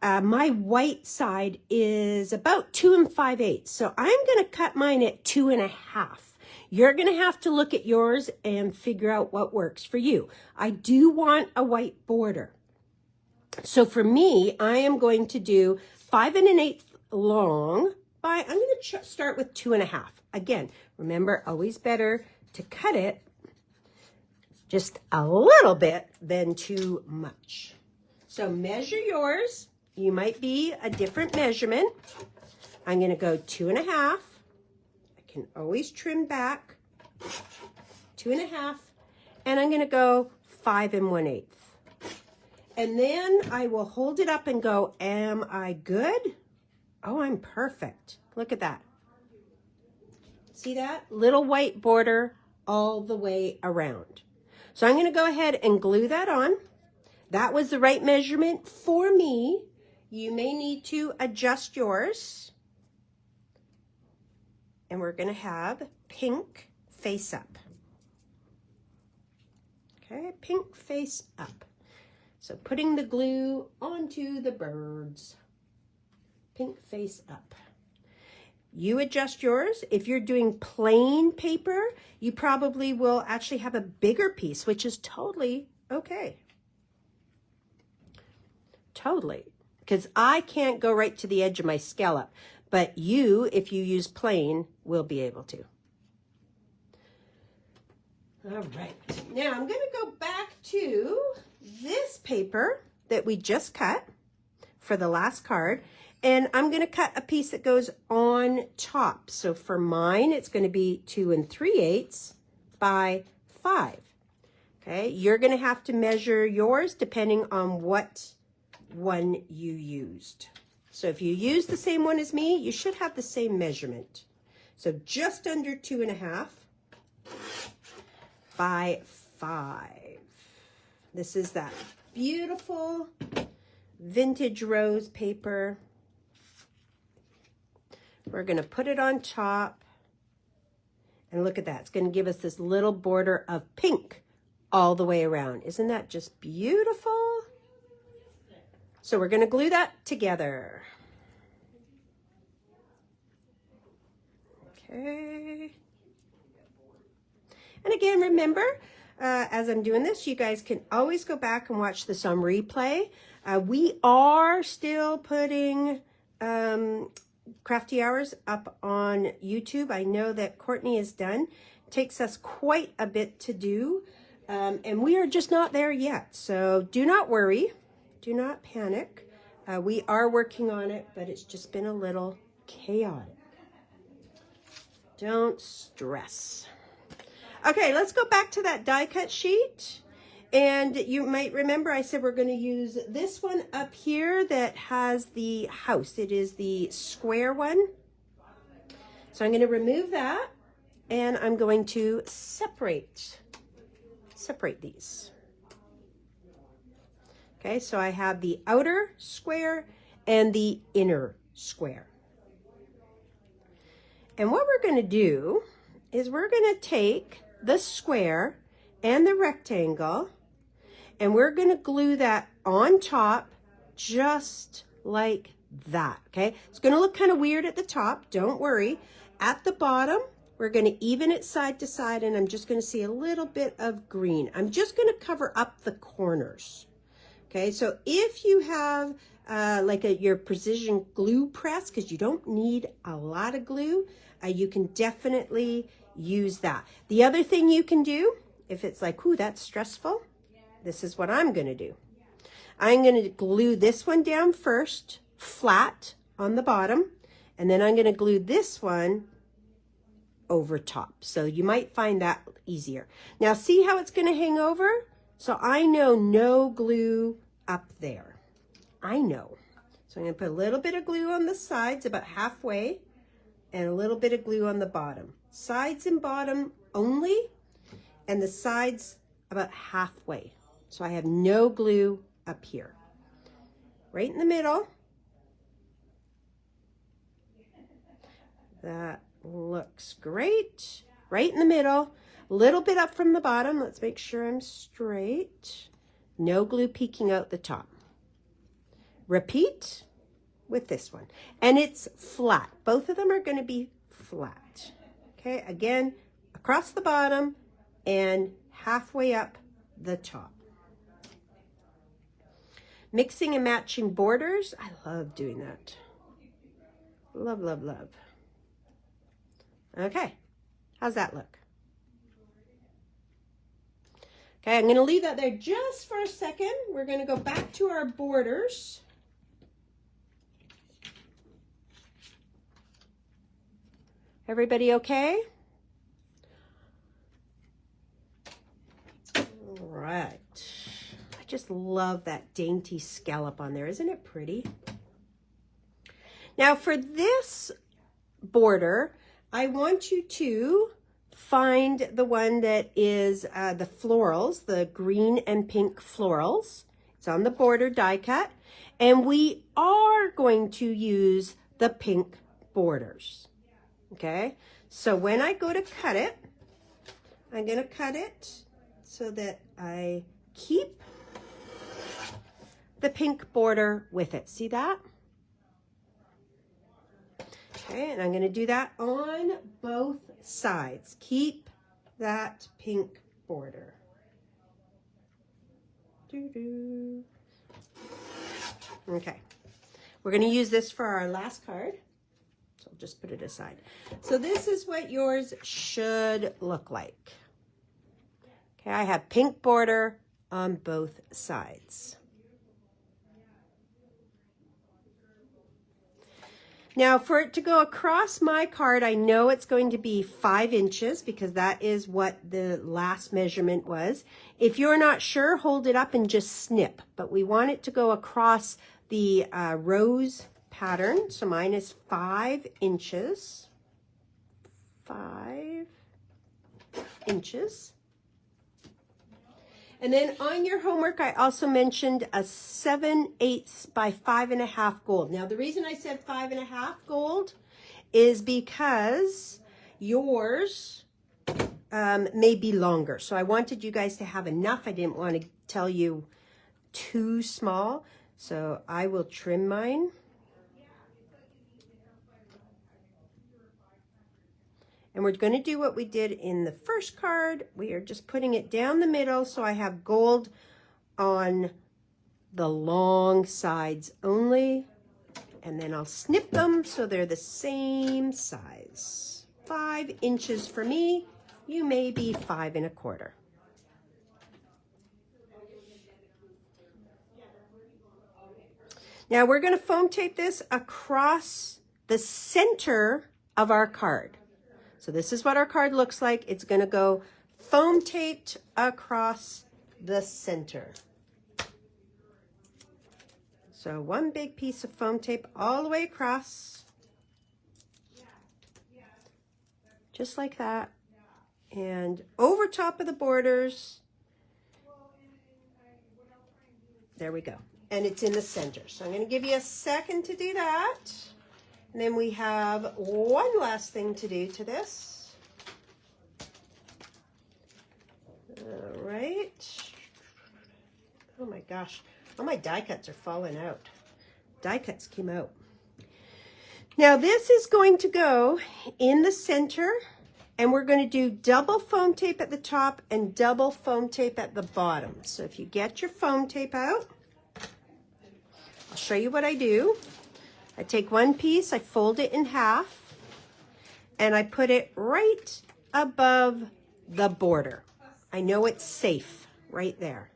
my white side is about 2 5/8. So I'm going to cut mine at 2.5. You're going to have to look at yours and figure out what works for you. I do want a white border. So for me, I am going to do 5 1/8 long. I'm going to start with 2.5. Again, remember, always better to cut it just a little bit than too much. So measure yours. You might be a different measurement. I'm going to go 2.5. I can always trim back. 2.5. And I'm going to go 5 1/8. And then I will hold it up and go, am I good? Oh, I'm perfect. Look at that. See that? Little white border all the way around. So I'm going to go ahead and glue that on. That was the right measurement for me. You may need to adjust yours. and we're going to have pink face up. Okay, pink face up. So putting the glue onto the birds. Pink face up. You adjust yours. If you're doing plain paper, you probably will actually have a bigger piece, which is totally okay. Totally. Because I can't go right to the edge of my scallop, but you, if you use plain, will be able to. All right. Now I'm going to go back to this paper that we just cut for the last card. And I'm going to cut a piece that goes on top. So for mine, it's going to be 2 3/8 by 5. Okay, you're going to have to measure yours depending on what one you used. So if you use the same one as me, you should have the same measurement. So just under 2.5 by 5. This is that beautiful vintage rose paper. We're going to put it on top, and look at that. It's going to give us this little border of pink all the way around. Isn't that just beautiful? So we're going to glue that together. Okay. And again, remember, as I'm doing this, you guys can always go back and watch this on replay. We are still putting Crafty Hours up on YouTube. I know that Courtney is done. It takes us quite a bit to do, and we are just not there yet. So do not worry. Do not panic. We are working on it, but it's just been a little chaotic. Don't stress. Okay, let's go back to that die cut sheet. And you might remember I said we're going to use this one up here that has the house. It is the square one. So I'm going to remove that, and I'm going to separate these. Okay, so I have the outer square and the inner square. And what we're going to do is we're going to take the square and the rectangle, and we're going to glue that on top just like that, okay? It's going to look kind of weird at the top. Don't worry. At the bottom, we're going to even it side to side, and I'm just going to see a little bit of green. I'm just going to cover up the corners, okay? So if you have like your precision glue press, because you don't need a lot of glue, you can definitely use that. The other thing you can do, if it's like, ooh, that's stressful, this is what I'm going to do. I'm going to glue this one down first, flat on the bottom, and then I'm going to glue this one over top. So you might find that easier. Now see how it's going to hang over? So I know no glue up there. I know. So I'm going to put a little bit of glue on the sides, about halfway, and a little bit of glue on the bottom. Sides and bottom only, and the sides about halfway. So I have no glue up here. Right in the middle. That looks great. Right in the middle. A little bit up from the bottom. Let's make sure I'm straight. No glue peeking out the top. Repeat with this one. And it's flat. Both of them are going to be flat. Okay, again, across the bottom and halfway up the top. Mixing and matching borders. I love doing that. Love, love, love. Okay, how's that look? Okay, I'm going to leave that there just for a second. We're going to go back to our borders. Everybody okay? All right. I just love that dainty scallop on there. Isn't it pretty? Now for this border, I want you to find the one that is the florals, the green and pink florals. It's on the border die cut. And we are going to use the pink borders. Okay, So when I go to cut it, I'm going to cut it so that I keep the pink border with it. See that? Okay, and I'm going to do that on both sides. Keep that pink border. Doo-doo. Okay, we're going to use this for our last card. So I'll just put it aside. So this is what yours should look like. Okay, I have pink border on both sides. Now for it to go across my card, I know it's going to be 5 inches because that is what the last measurement was. If you're not sure, hold it up and just snip. But we want it to go across the rose pattern. So mine is 5 inches. 5 inches. And then on your homework, I also mentioned a 7/8 by 5.5 gold. Now, the reason I said 5.5 gold is because yours may be longer. So I wanted you guys to have enough. I didn't want to tell you too small. So I will trim mine. And we're going to do what we did in the first card. We are just putting it down the middle so I have gold on the long sides only. And then I'll snip them so they're the same size. 5 inches for me. You may be 5 1/4. Now we're going to foam tape this across the center of our card. So this is what our card looks like. It's going to go foam taped across the center. So one big piece of foam tape all the way across. Just like that. And over top of the borders. There we go. And it's in the center. So I'm going to give you a second to do that. And then we have one last thing to do to this. All right. Oh my gosh. All my die cuts are falling out. Die cuts came out. Now this is going to go in the center, and we're going to do double foam tape at the top and double foam tape at the bottom. So if you get your foam tape out, I'll show you what I do. I take one piece, I fold it in half, and I put it right above the border. I know it's safe right there.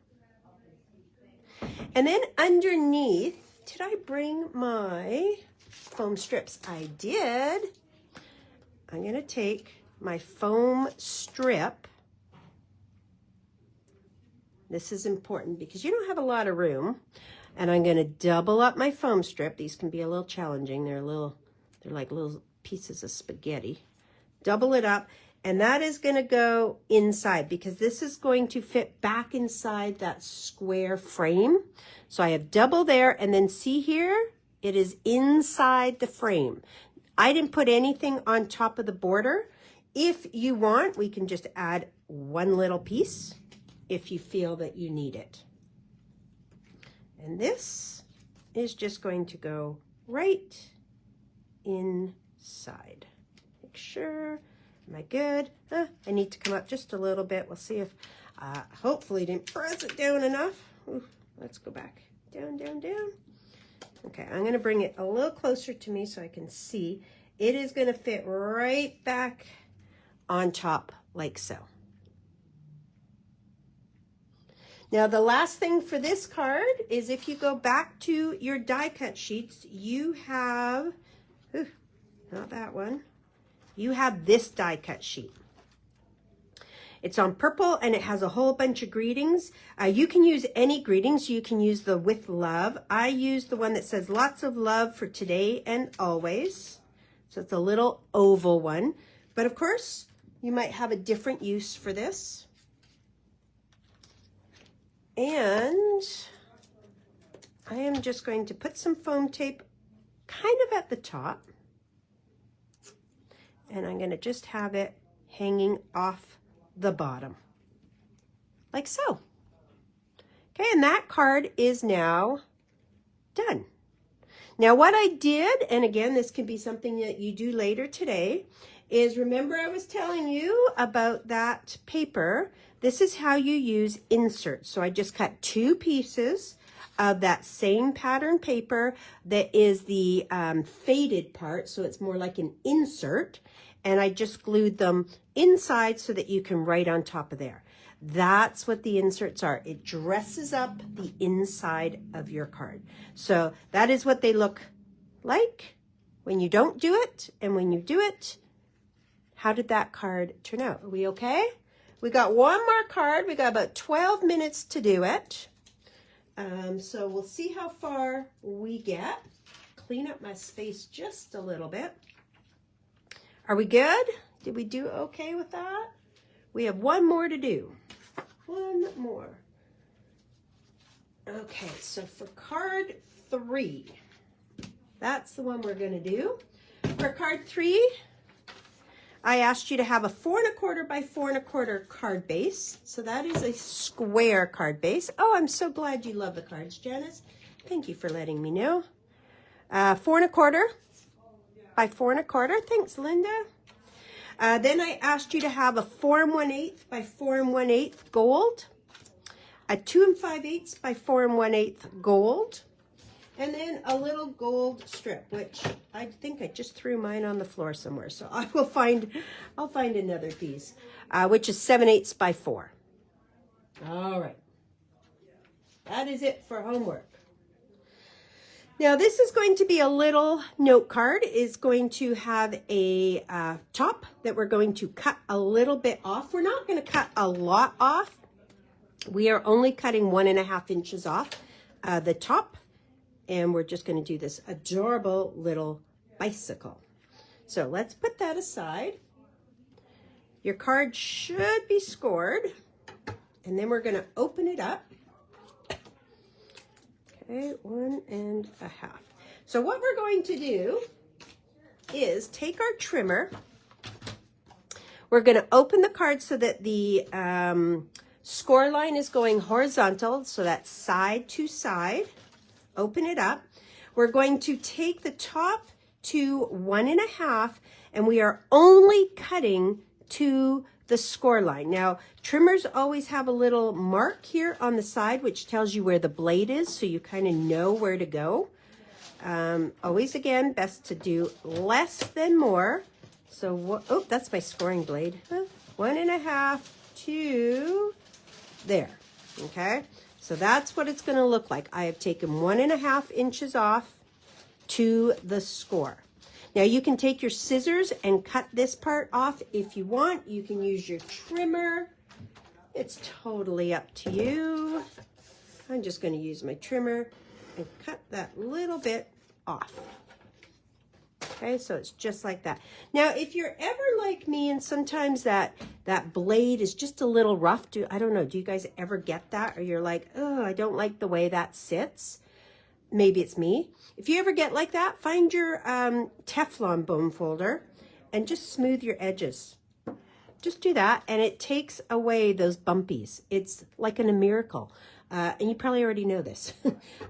And then underneath, did I bring my foam strips? I did. I'm going to take my foam strip. This is important because you don't have a lot of room. And I'm going to double up my foam strip. These can be a little challenging. They're like little pieces of spaghetti. Double it up. And that is going to go inside because this is going to fit back inside that square frame. So I have double there. And then see here, it is inside the frame. I didn't put anything on top of the border. If you want, we can just add one little piece if you feel that you need it. And this is just going to go right inside. Make sure, am I good? I need to come up just a little bit. We'll see if, hopefully didn't press it down enough. Ooh, let's go back. Down, down, down. Okay, I'm going to bring it a little closer to me so I can see. It is going to fit right back on top like so. Now, the last thing for this card is if you go back to your die cut sheets, you have, not that one, you have this die cut sheet. It's on purple and it has a whole bunch of greetings. You can use any greetings. You can use the with love. I use the one that says lots of love for today and always. So it's a little oval one. But of course, you might have a different use for this. And I am just going to put some foam tape kind of at the top. and I'm going to just have it hanging off the bottom, like so. Okay, and that card is now done. Now what I did, and again, this can be something that you do later today, is remember I was telling you about that paper. This is how you use inserts. So I just cut 2 pieces of that same pattern paper that is the faded part, so it's more like an insert, and I just glued them inside so that you can write on top of there. That's what the inserts are. It dresses up the inside of your card. So that is what they look like when you don't do it, and when you do it. How did that card turn out? Are we okay? We got one more card. We got about 12 minutes to do it. So we'll see how far we get. Clean up my space just a little bit. Are we good? Did we do okay with that? We have one more to do. One more. Okay, so for card 3, that's the one we're going to do. For card 3, I asked you to have a 4 1/4 by 4 1/4 card base. So that is a square card base. Oh, I'm so glad you love the cards, Janice. Thank you for letting me know. 4 1/4 by 4 1/4. Thanks, Linda. Then I asked you to have a 4 1/8 by 4 1/8 gold, a 2 5/8 by 4 1/8 gold, and then a little gold strip, which I think I just threw mine on the floor somewhere. So I'll find another piece, which is 7/8 by 4. All right. That is it for homework. Now this is going to be a little note card. It's going to have a top that we're going to cut a little bit off. We're not going to cut a lot off. We are only cutting 1.5 inches off the top. And we're just going to do this adorable little bicycle. So let's put that aside. Your card should be scored. And then we're going to open it up. Okay, 1.5. So what we're going to do is take our trimmer. We're going to open the card so that the score line is going horizontal. So that's side to side. Open it up. We're going to take the top to 1.5, and we are only cutting to the score line. Now, trimmers always have a little mark here on the side, which tells you where the blade is, so you kind of know where to go. Always, again, best to do less than more. So, oh, that's my scoring blade. 1.5 to there, okay? So that's what it's going to look like. I have taken 1.5 inches off to the score. Now you can take your scissors and cut this part off if you want. You can use your trimmer. It's totally up to you. I'm just going to use my trimmer and cut that little bit off. Okay, so it's just like that. Now, if you're ever like me and sometimes that blade is just a little rough, I don't know, do you guys ever get that? Or you're like, oh, I don't like the way that sits. Maybe it's me. If you ever get like that, find your Teflon bone folder and just smooth your edges. Just do that, and it takes away those bumpies. It's like a miracle. And you probably already know this,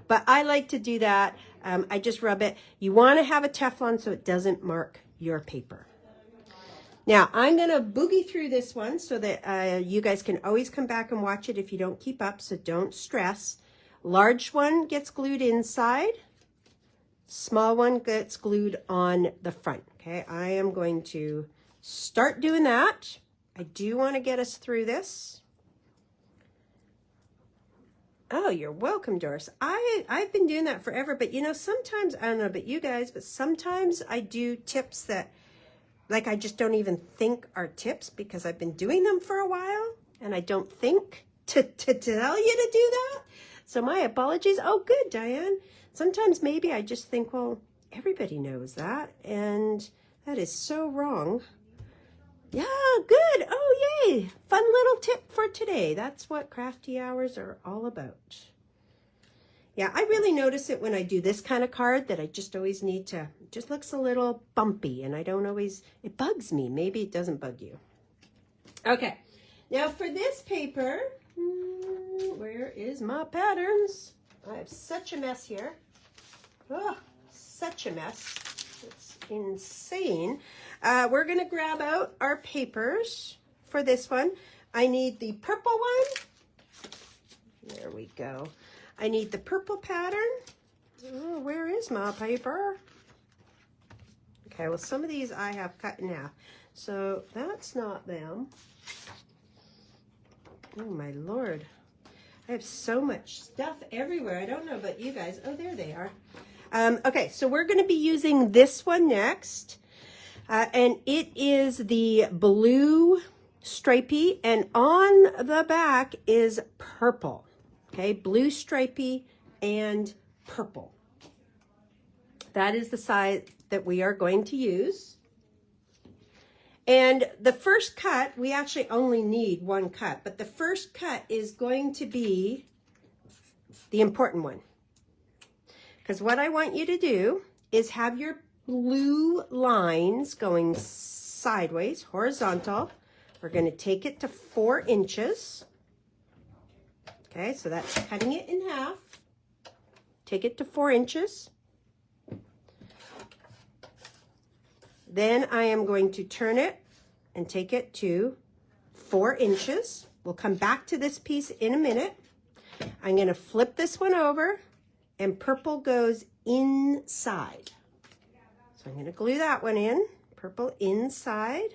but I like to do that. I just rub it. You want to have a Teflon so it doesn't mark your paper. Now, I'm going to boogie through this one so that you guys can always come back and watch it if you don't keep up, so don't stress. Large one gets glued inside. Small one gets glued on the front. Okay, I am going to start doing that. I do want to get us through this. Oh, you're welcome, Doris. I've been doing that forever, but you know, sometimes, I don't know about you guys, but sometimes I do tips that, like, I just don't even think are tips because I've been doing them for a while and I don't think to tell you to do that. So my apologies. Oh, good, Diane. Sometimes maybe I just think, well, everybody knows that, and that is so wrong. Yeah, good. Oh, yay. Fun little tip for today. That's what crafty hours are all about. Yeah, I really notice it when I do this kind of card that I just always need to, it just looks a little bumpy and I don't always, it bugs me. Maybe it doesn't bug you. Okay, now for this paper, where is my patterns? I have such a mess here. Oh, such a mess. It's insane. We're going to grab out our papers for this one. I need the purple one. There we go. I need the purple pattern. Oh, where is my paper? Okay, well, some of these I have cut in half. So that's not them. Oh, my Lord. I have so much stuff everywhere. I don't know about you guys. Oh, there they are. Okay, so we're going to be using this one next. And it is the blue stripey. And on the back is purple. Okay, blue stripey and purple. That is the size that we are going to use. And the first cut, we actually only need one cut, but the first cut is going to be the important one. Because what I want you to do is have your blue lines going sideways, horizontal. We're going to take it to 4 inches. Okay, so that's cutting it in half. Take it to 4 inches. Then I am going to turn it and take it to 4 inches. We'll come back to this piece in a minute. I'm going to flip this one over and purple goes inside. So I'm going to glue that one in, purple inside.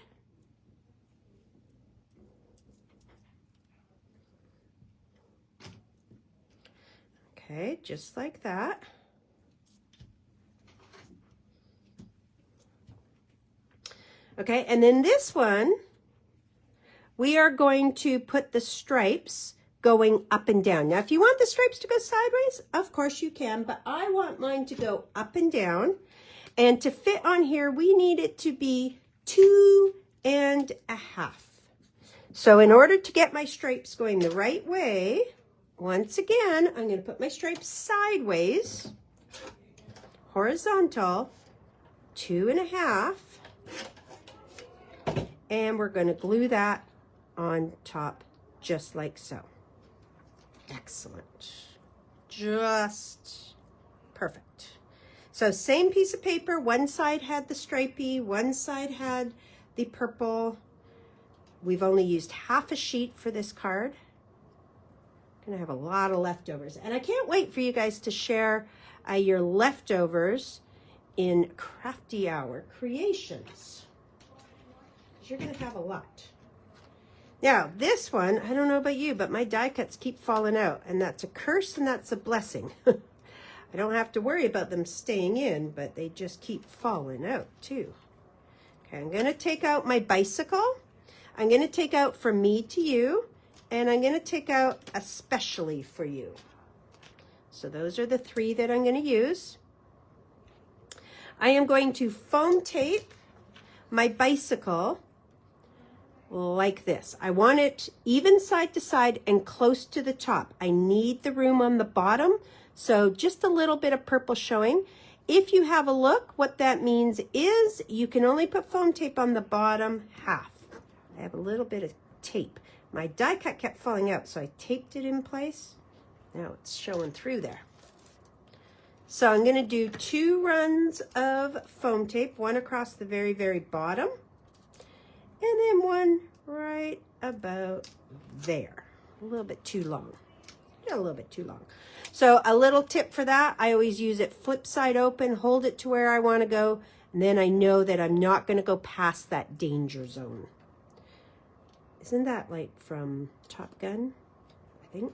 Okay, just like that. Okay, and then this one, we are going to put the stripes going up and down. Now, if you want the stripes to go sideways, of course you can, but I want mine to go up and down. And to fit on here, we need it to be 2.5. So in order to get my stripes going the right way, once again, I'm going to put my stripes sideways, horizontal, 2.5, and we're going to glue that on top just like so. Excellent. Just perfect. So same piece of paper, one side had the stripey, one side had the purple. We've only used half a sheet for this card. Gonna have a lot of leftovers, and I can't wait for you guys to share your leftovers in Crafty Hour creations. You're gonna have a lot. Now this one, I don't know about you, but my die cuts keep falling out, and that's a curse and that's a blessing. I don't have to worry about them staying in, but they just keep falling out too. Okay, I'm gonna take out my bicycle. I'm gonna take out From Me to You. And I'm going to take out Especially for You. So those are the 3 that I'm going to use. I am going to foam tape my bicycle like this. I want it even side to side and close to the top. I need the room on the bottom, so just a little bit of purple showing. If you have a look, what that means is you can only put foam tape on the bottom half. I have a little bit of tape. My die cut kept falling out, so I taped it in place. Now it's showing through there. So I'm going to do 2 runs of foam tape, one across the very, very bottom, and then one right about there. A little bit too long. Yeah, a little bit too long. So a little tip for that, I always use it flip side open, hold it to where I want to go, and then I know that I'm not going to go past that danger zone. Isn't that like from Top Gun, I think?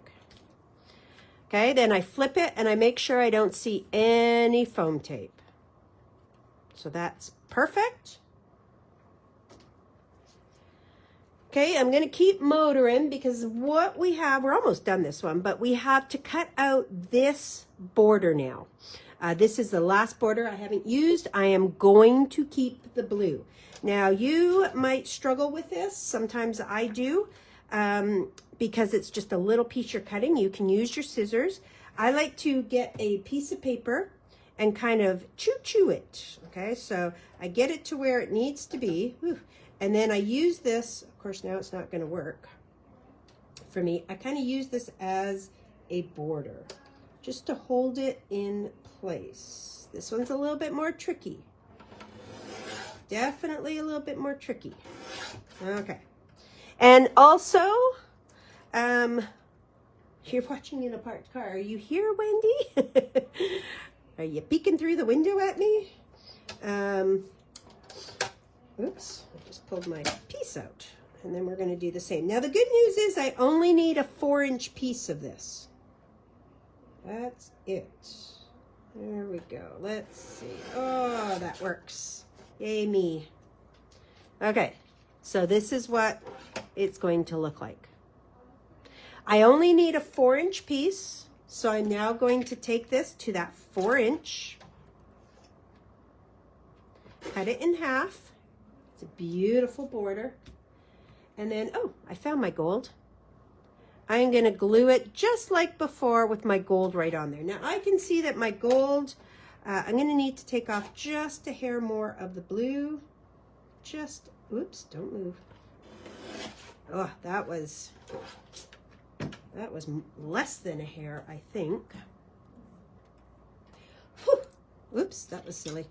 Okay, then I flip it and I make sure I don't see any foam tape. So that's perfect. Okay, I'm going to keep motoring because what we have, we're almost done this one, but we have to cut out this border now. This is the last border I haven't used. I am going to keep the blue. Now, you might struggle with this. Sometimes I do because it's just a little piece you're cutting. You can use your scissors. I like to get a piece of paper and kind of chew it. Okay, so I get it to where it needs to be. Whew. And then I use this, of course now it's not going to work for me. I kind of use this as a border just to hold it in place. This one's a little bit more tricky. Definitely a little bit more tricky. Okay. And also, you're watching in a parked car. Are you here, Wendy? Are you peeking through the window at me? Oops, I just pulled my piece out. And then we're going to do the same. Now, the good news is I only need a 4-inch piece of this. That's it. There we go. Let's see. Oh, that works. Yay me. Okay, so this is what it's going to look like. I only need a 4-inch piece, so I'm now going to take this to that 4-inch, cut it in half. It's a beautiful border. And then, oh, I found my gold. I'm going to glue it just like before with my gold right on there. Now, I can see that my gold, I'm going to need to take off just a hair more of the blue. Just, oops, don't move. Oh, that was less than a hair, I think. Whew. Oops, that was silly.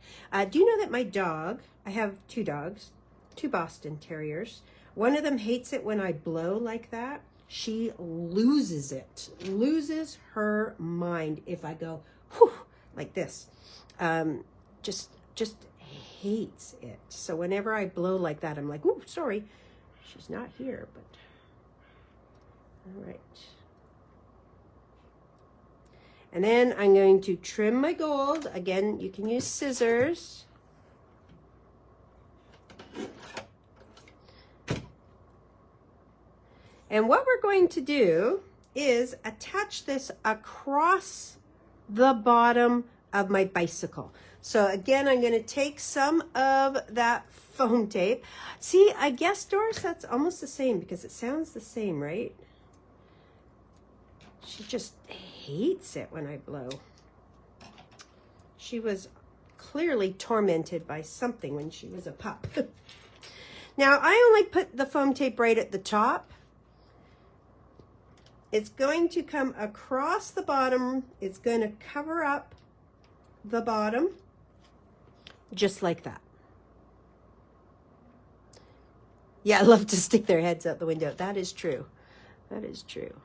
Do you know that my dog, I have 2 dogs, 2 Boston Terriers. One of them hates it when I blow like that. She loses it, loses her mind if I go whew, like this. Just hates it. So whenever I blow like that, I'm like, ooh, sorry, she's not here, but all right. And then I'm going to trim my gold. Again, you can use scissors. And what we're going to do is attach this across the bottom of my bicycle. So again, I'm going to take some of that foam tape. See, I guess, Doris, that's almost the same because it sounds the same, right? She just hates it when I blow. She was clearly tormented by something when she was a pup. Now, I only put the foam tape right at the top. It's going to come across the bottom. It's going to cover up the bottom, just like that. Yeah, I love to stick their heads out the window. That is true. That is true.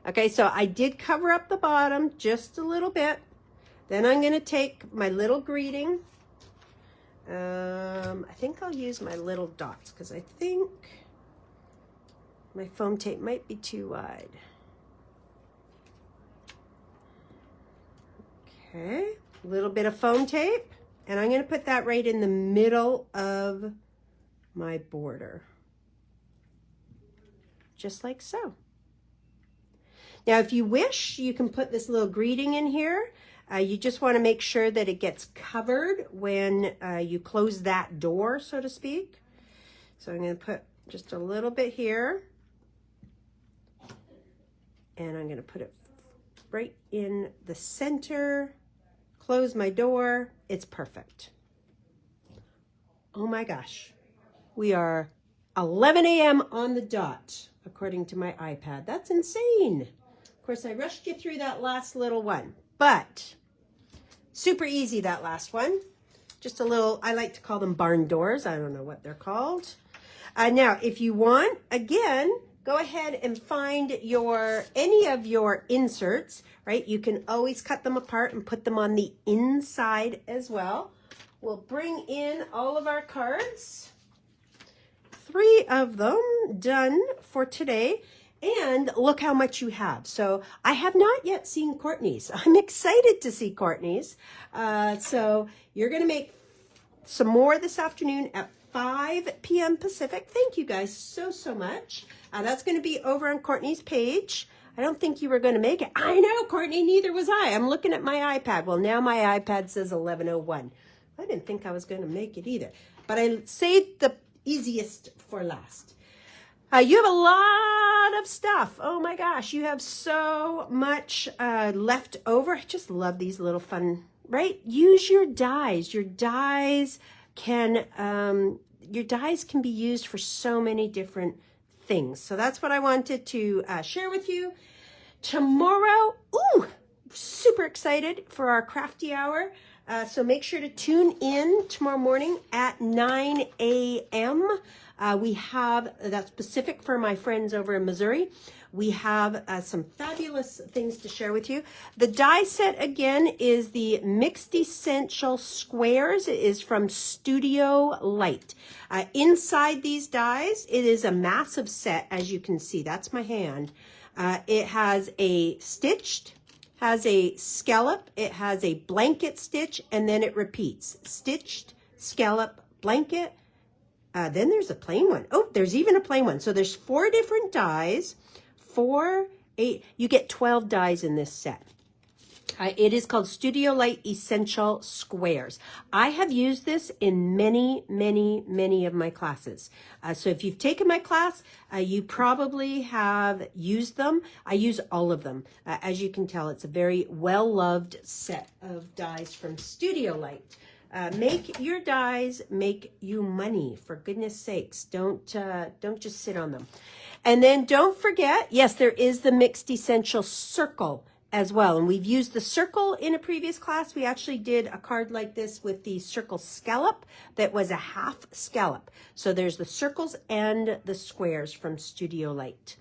Okay, so I did cover up the bottom just a little bit. Then I'm going to take my little greeting. I think I'll use my little dots because I think my foam tape might be too wide. Okay, a little bit of foam tape, and I'm going to put that right in the middle of my border, just like so. Now, if you wish, you can put this little greeting in here. You just want to make sure that it gets covered when you close that door, so to speak. So I'm going to put just a little bit here, and I'm going to put it right in the center. Close my door. It's perfect. Oh my gosh. We are 11 a.m. on the dot, according to my iPad. That's insane. Of course, I rushed you through that last little one, but super easy, that last one. Just a little, I like to call them barn doors. I don't know what they're called. Now, if you want, again, go ahead and find any of your inserts, right? You can always cut them apart and put them on the inside as well. We'll bring in all of our cards. 3 of them done for today. And look how much you have. So I have not yet seen Courtney's. I'm excited to see Courtney's. So you're going to make some more this afternoon at 5 p.m. Pacific. Thank you guys so much. That's going to be over on Courtney's page. I don't think you were going to make it. I know, Courtney, neither was I. I'm looking at my iPad. Well, now my iPad says 11:01. I didn't think I was going to make it either. But I saved the easiest for last. You have a lot of stuff. Oh my gosh, you have so much left over. I just love these little fun, right? Use your dies. Your dies can be used for so many different things. So that's what I wanted to share with you. Tomorrow, ooh, super excited for our crafty hour. So make sure to tune in tomorrow morning at 9 a.m. We have, that's specific for my friends over in Missouri. We have some fabulous things to share with you. The die set again is the Mixed Essential Squares. It is from Studio Light. Inside these dies, it is a massive set, as you can see. That's my hand. It has a stitched, has a scallop, it has a blanket stitch, and then it repeats. Stitched, scallop, blanket, then there's a plain one. Oh, there's even a plain one. So there's 4 different dies, 4, 8, you get 12 dies in this set. It is called Studio Light Essential Squares. I have used this in many, many, many of my classes. So if you've taken my class, you probably have used them. I use all of them. As you can tell, it's a very well-loved set of dies from Studio Light. Make your dies make you money, for goodness sakes. Don't just sit on them. And then don't forget, yes, there is the Mixed Essential Circle as well. And we've used the circle in a previous class. We actually did a card like this with the circle scallop that was a half scallop. So there's the circles and the squares from Studio Light.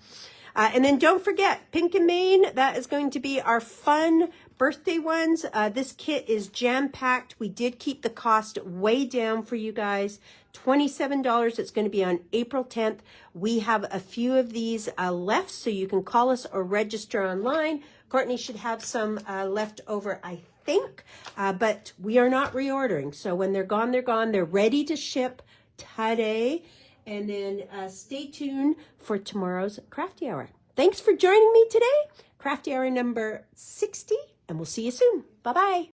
And then don't forget, Pink and Main, that is going to be our fun birthday ones. This kit is jam-packed. We did keep the cost way down for you guys. $27. It's going to be on April 10th. We have a few of these left, so you can call us or register online. Courtney should have some left over, I think, but we are not reordering. So when they're gone, they're gone. They're ready to ship today. And then stay tuned for tomorrow's Crafty Hour. Thanks for joining me today. Crafty Hour number 60, and we'll see you soon. Bye-bye.